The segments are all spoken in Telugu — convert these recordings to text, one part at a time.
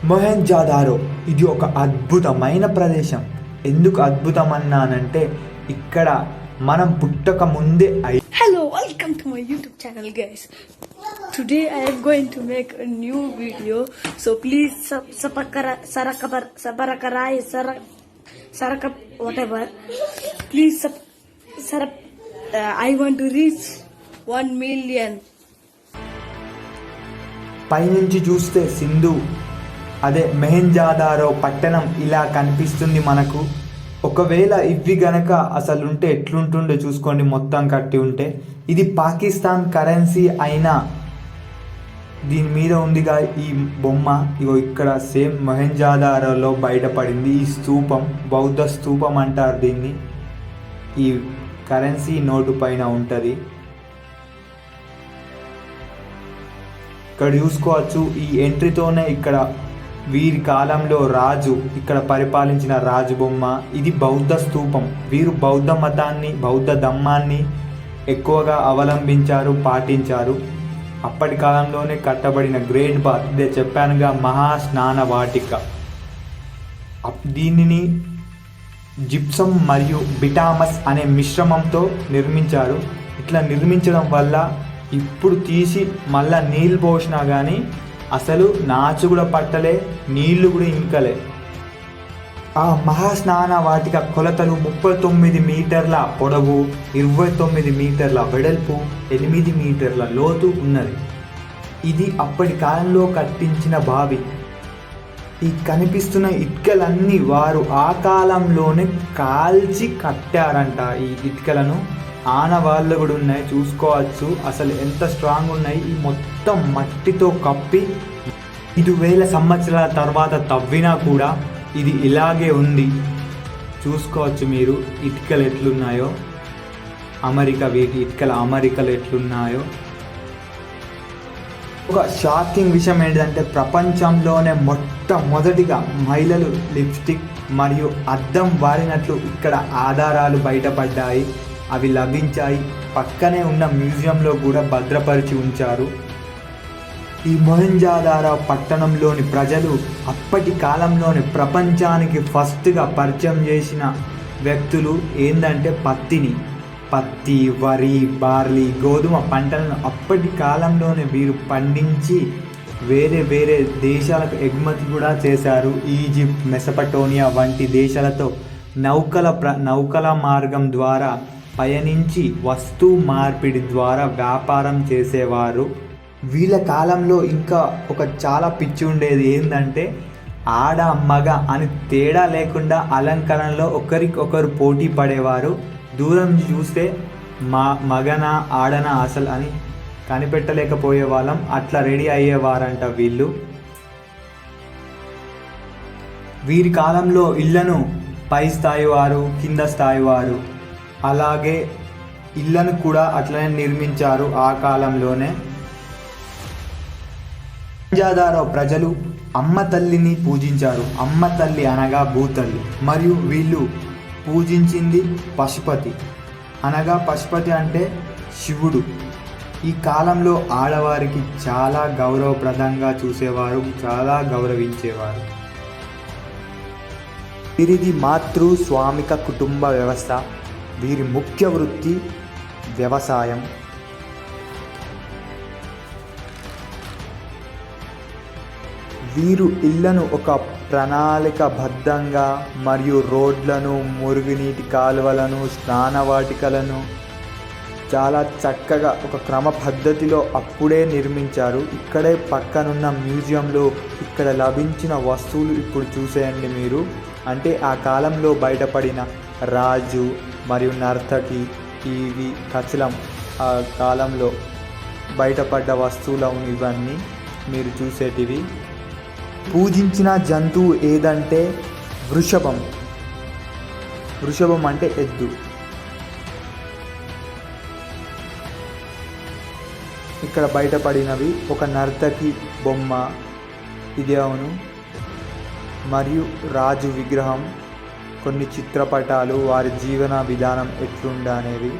మొహెంజోదారో ఇది ఒక అద్భుతమైన ప్రదేశం. ఎందుకు అద్భుతమన్నానంటే ఇక్కడ మనం పుట్టక ముందే Hello, welcome to my YouTube channel, guys. Today I am going to make a new video, so please whatever. Please I want to reach 1 million. పైనుంచి చూస్తే సింధు అదే మొహెంజోదారో పట్టణం ఇలా కనిపిస్తుంది మనకు. ఒకవేళ ఇవి గనక అసలు ఉంటే ఎట్లుంటుండే చూసుకోండి, మొత్తం కట్టి ఉంటే. ఇది పాకిస్తాన్ కరెన్సీ అయినా దీని మీద ఉందిగా ఈ బొమ్మ. ఇగో ఇక్కడ సేమ్ మొహెంజోదారోలో బయటపడింది ఈ స్తూపం, బౌద్ధ స్తూపం అంటారు దీన్ని. ఈ కరెన్సీ నోటు పైన ఉంటుంది. ఇక్కడ చూసుకోవచ్చు, ఈ ఎంట్రీతోనే ఇక్కడ వీరి కాలంలో రాజు ఇక్కడ పరిపాలించిన రాజు బొమ్మ. ఇది బౌద్ధ స్తూపం. వీరు బౌద్ధ మతాన్ని, బౌద్ధ ధమ్మాన్ని ఎక్కువగా అవలంబించారు, పాటించారు. అప్పటి కాలంలోనే కట్టబడిన గ్రేట్ బాత్, ఇదే చెప్పానుగా, మహాస్నాన వాటిక. దీనిని జిప్సం మరియు బిటామస్ అనే మిశ్రమంతో నిర్మించారు. ఇట్లా నిర్మించడం వల్ల ఇప్పుడు తీసి మళ్ళా నీళ్ళు పోసినా కానీ అసలు నాచు కూడా పట్టలే, నీళ్లు కూడా ఇంకలే. ఆ మహాస్నాన వాటిక కొలతలు 39 మీటర్ల పొడవు, 29 మీటర్ల వెడల్పు, 8 మీటర్ల లోతు ఉన్నది. ఇది అప్పటి కాలంలో కట్టించిన బావి. ఈ కనిపిస్తున్న ఇటుకలన్నీ వారు ఆ కాలంలోనే కాల్చి కట్టారంట. ఈ ఇటుకలను ఆనవాళ్ళు కూడా ఉన్నాయి, చూసుకోవచ్చు అసలు ఎంత స్ట్రాంగ్ ఉన్నాయి. ఈ మొత్తం మట్టితో కప్పి 5,000 సంవత్సరాల తర్వాత తవ్వినా కూడా ఇది ఇలాగే ఉంది. చూసుకోవచ్చు మీరు ఇటుకలు ఎట్లున్నాయో, వీటి ఇటుకల అమరికలు ఎట్లున్నాయో. ఒక షాకింగ్ విషయం ఏంటంటే ప్రపంచంలోనే మొట్టమొదటిగా మహిళలు లిప్స్టిక్ మరియు అద్దం వాడినట్లు ఇక్కడ ఆధారాలు బయటపడ్డాయి. అవి లభించాయి. పక్కనే ఉన్న మ్యూజియంలో కూడా భద్రపరిచి ఉంచారు. ఈ మొహెంజోదారో పట్టణంలోని ప్రజలు అప్పటి కాలంలోని ప్రపంచానికి ఫస్ట్గా పరిచయం చేసిన వ్యక్తులు ఏంటంటే పత్తి, వరి, బార్లీ, గోధుమ పంటలను అప్పటి కాలంలోనే వీరు పండించి వేరే వేరే దేశాలకు ఎగుమతి కూడా చేశారు. ఈజిప్ట్, మెసపటోనియా వంటి దేశాలతో నౌకల మార్గం ద్వారా పయనించి వస్తు మార్పిడి ద్వారా వ్యాపారం చేసేవారు. వీళ్ళ కాలంలో ఇంకా ఒక చాలా పిచ్చి ఉండేది ఏంటంటే ఆడ మగ అని తేడా లేకుండా అలంకరణలో ఒకరికొకరు పోటీ పడేవారు. దూరం చూస్తే మగనా ఆడనా అసలు అని కనిపెట్టలేకపోయే వాళ్ళం, అట్లా రెడీ అయ్యేవారంట వీళ్ళు. వీరి కాలంలో ఇళ్లను పై స్థాయి వారు, కింద స్థాయి వారు, అలాగే ఇళ్లను కూడా అట్లనే నిర్మించారు ఆ కాలంలోనే. మొహెంజోదారో ప్రజలు అమ్మ తల్లిని పూజించారు. అమ్మ తల్లి అనగా భూతల్లి. మరియు వీళ్ళు పూజించింది పశుపతి అంటే శివుడు. ఈ కాలంలో ఆడవారికి చాలా గౌరవప్రదంగా చూసేవారు, చాలా గౌరవించేవారు. వీరిది మాతృస్వామిక కుటుంబ వ్యవస్థ. వీరి ముఖ్య వృత్తి వ్యవసాయం. వీరు ఇళ్లను ఒక ప్రణాళికబద్ధంగా మరియు రోడ్లను, మురుగునీటి కాలువలను, స్నానవాటికలను చాలా చక్కగా ఒక క్రమ పద్ధతిలో అప్పుడే నిర్మించారు. ఇక్కడే పక్కనున్న మ్యూజియంలో ఇక్కడ లభించిన వస్తువులు ఇప్పుడు చూసేయండి మీరు. అంటే ఆ కాలంలో బయటపడిన రాజు మరియు నర్తకి, ఇవి కచలం ఆ కాలంలో బయటపడ్డ వస్తువులు ఇవన్నీ మీరు చూసేటివి. పూజించిన జంతువు ఏదంటే వృషభం అంటే ఎద్దు. ఇక్కడ బయటపడినవి ఒక నర్తకి బొమ్మ, ఇది అవును, మరియు రాజు విగ్రహం, కొన్ని చిత్రపటాలు, వారి జీవన విధానం ఎట్లుండ అనేవి.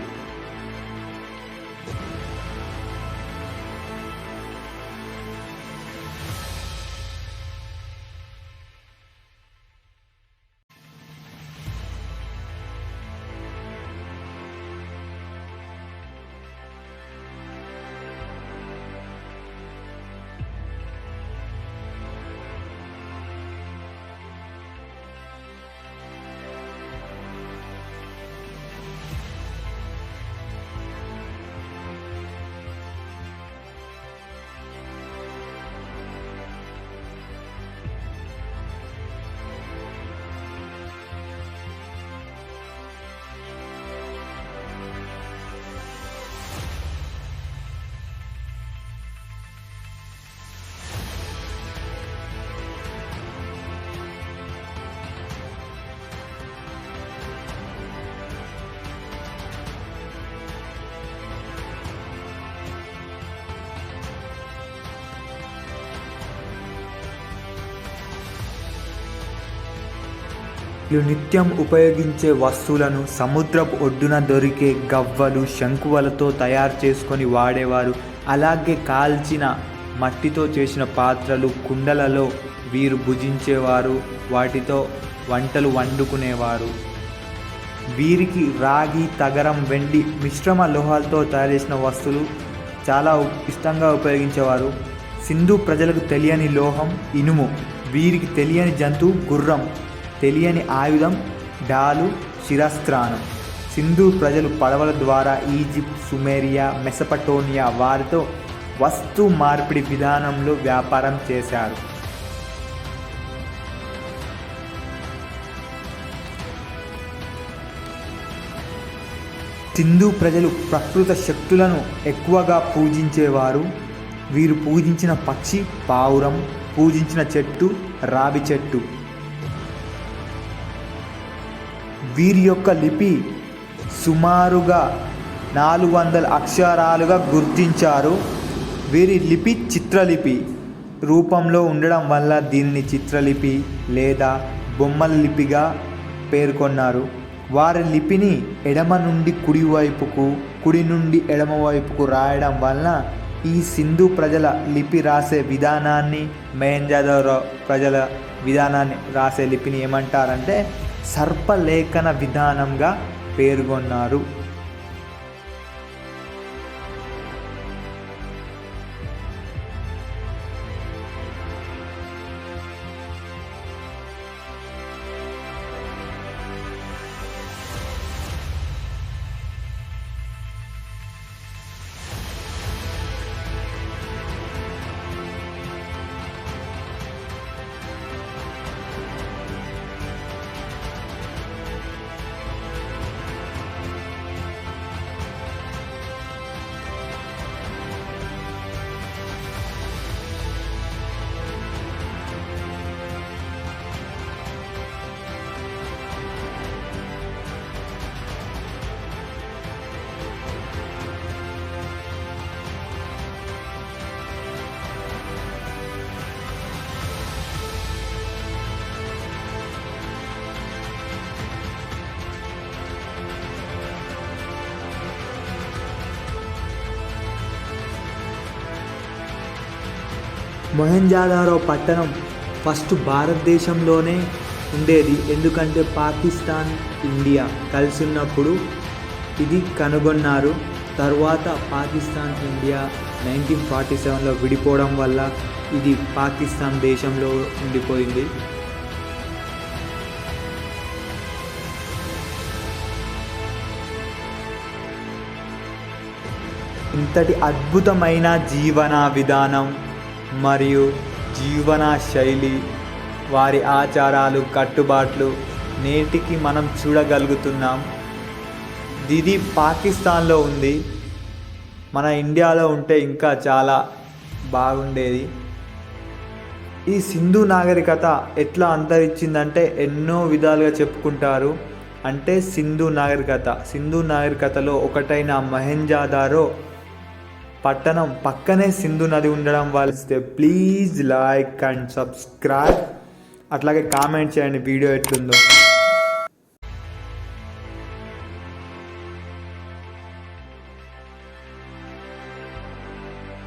వీళ్ళు నిత్యం ఉపయోగించే వస్తువులను సముద్రపు ఒడ్డున దొరికే గవ్వలు, శంకువలతో తయారు చేసుకొని వాడేవారు. అలాగే కాల్చిన మట్టితో చేసిన పాత్రలు, కుండలలో వీరు భుజించేవారు. వాటితో వంటలు వండుకునేవారు. వీరికి రాగి, తగరం, వెండి మిశ్రమ లోహాలతో తయారు చేసిన వస్తువులు చాలా ఇష్టంగా ఉపయోగించేవారు. సింధు ప్రజలకు తెలియని లోహం ఇనుము, వీరికి తెలియని జంతువు గుర్రం, తెలియని ఆయుధం డాలు, శిరస్త్రాణం. సింధు ప్రజలు పడవల ద్వారా ఈజిప్ట్, సుమేరియా, మెసపటోనియా వారితో వస్తు మార్పిడి విధానంలో వ్యాపారం చేశారు. సింధు ప్రజలు ప్రకృతి శక్తులను ఎక్కువగా పూజించేవారు. వీరు పూజించిన పక్షి పావురం, పూజించిన చెట్టు రావి చెట్టు. వీరి యొక్క లిపి సుమారుగా 400 అక్షరాలుగా గుర్తించారు. వీరి లిపి చిత్రలిపి రూపంలో ఉండడం వల్ల దీనిని చిత్రలిపి లేదా బొమ్మల లిపిగా పేర్కొన్నారు. వారి లిపిని ఎడమ నుండి కుడి వైపుకు, కుడి నుండి ఎడమ వైపుకు రాయడం వలన ఈ సింధు ప్రజల లిపి రాసే విధానాన్ని, మొహంజదారో ప్రజల విధానాన్ని రాసే లిపిని ఏమంటారంటే సర్పలేఖన విధానంగా పేర్కొన్నారు. మొహంజదారో పట్టణం ఫస్ట్ భారతదేశంలోనే ఉండేది. ఎందుకంటే పాకిస్తాన్, ఇండియా కలిసి ఉన్నప్పుడు ఇది కనుగొన్నారు. తర్వాత పాకిస్తాన్, ఇండియా 1947లో విడిపోవడం వల్ల ఇది పాకిస్తాన్ దేశంలో ఉండిపోయింది. ఇంతటి అద్భుతమైన జీవన విధానం మరియు జీవన శైలి, వారి ఆచారాలు, కట్టుబాట్లు నేటికి మనం చూడగలుగుతున్నాం. ఇది పాకిస్తాన్లో ఉంది. మన ఇండియాలో ఉంటే ఇంకా చాలా బాగుండేది. ఈ సింధు నాగరికత ఎట్లా అంతరించిందంటే ఎన్నో విధాలుగా చెప్పుకుంటారు. అంటే సింధు నాగరికతలో ఒకటైన మొహంజదారో పట్టణం పక్కనే సింధు నది ఉండడం వల్ల ప్లీజ్ లైక్ అండ్ సబ్స్క్రైబ్, అట్లాగే కామెంట్ చేయండి వీడియో ఎట్లుందో.